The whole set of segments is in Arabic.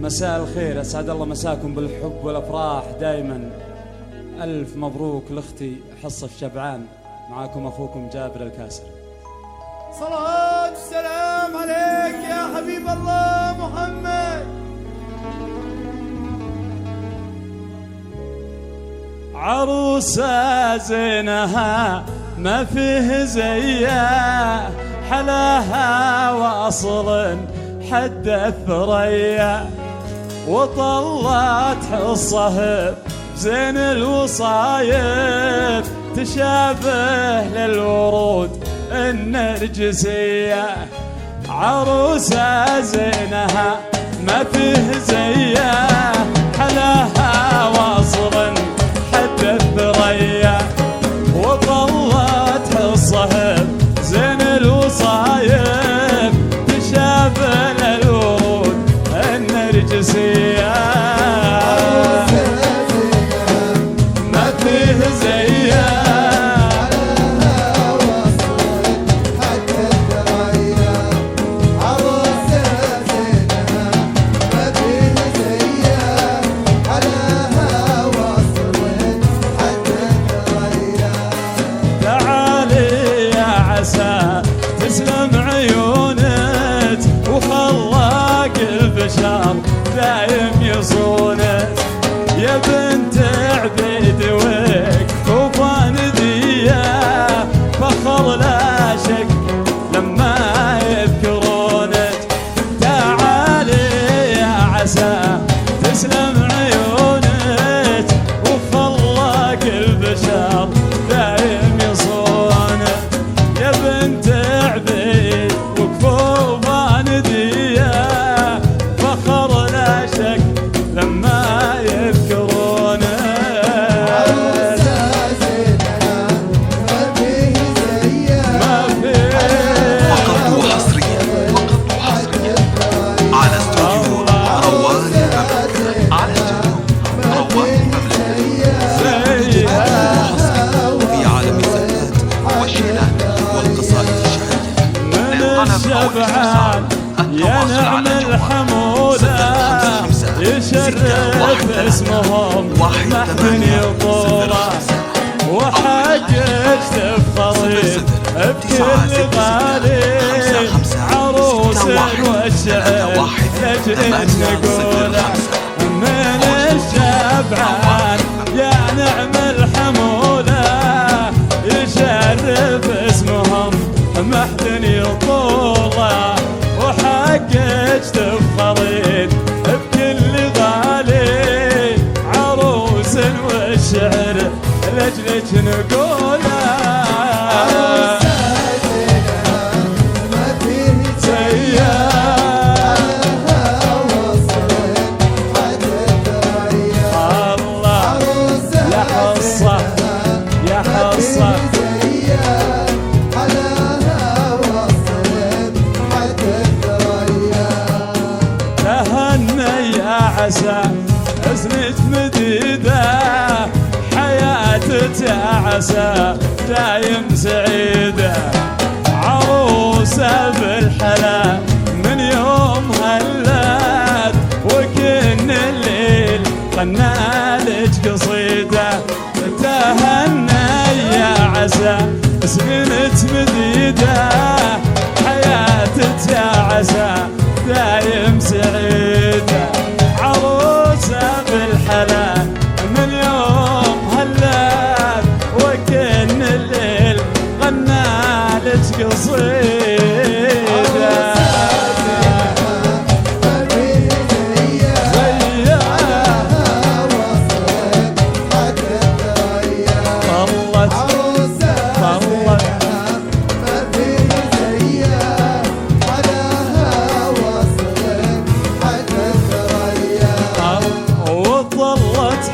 مساء الخير، أسعد الله مساكم بالحب والأفراح دائما. ألف مبروك لأختي حصة الشبعان. معاكم أخوكم جابر الكاسر. صلاة والسلام عليك يا حبيب الله محمد. عروسة زينها ما فيه زيها، حلاها واصل حد الثريا، وطلت حصه بزين الوصايف، تشابه للورود النرجسية. عروسة زينها ما فيه زيها، حلاها واصل حد الثريا، وطلت حصه زين الوصايف، تشابه للورود النرجسية. ما فيه زيها، تسلم عيونك وخلاق البشر دايم يصونك، يا بنت عبيد وكفوفان دية، فخر لا شك لما يذكرونك. تعالي يا عسى تسلم عيونك وخلاق البشر دايم يصونك، يا بنت عبيد وكفوفان دية، فخر لا شك لما يذكرونه. عروسة زينها ما فيه زيها، ما فيه. فقط وحصريا على استوديو روان المملكة، على استوديو روان المملكة في عالم الزنات والشيلات والقصائد الشعرية الشبعان. يا نعم الحمولة يشرف اسمهم محد يطوله، وحقك تفخري بكل غالي، عروس والشعر لجلك نقوله. من الشبعان يا نعم الحمولة يشرف اسمهم محد يطوله، وحقك تفخرين بكل غالي، عروس والشعر لجلك نقوله. ما فيه زيها، الله يا حصة يا حصة. تهنى يا عسى حزنك مديدة، حياتك يا عسى دايم سعيدة، عروسة بالحلا من يوم هلات، وكن الليل غنالك قصيدة. تهنى يا عسى سنينك مديدة، حياتك يا عسى دايم سعيدة، عروسة بالحلا من يوم هلات، وكن الليل غنالك قصيدة.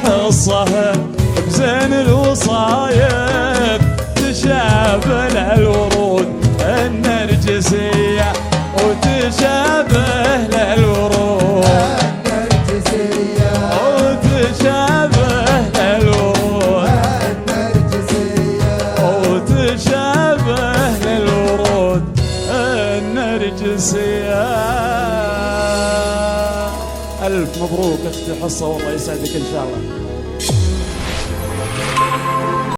حصه بزين الوصايف، تشابه للورود النرجسية، وتشابه للورود النرجسية، وتشابه للورود النرجسية، وتشابه للورود النرجسية. ألف مبروك أختي حصة، والله يسعدك إن شاء الله.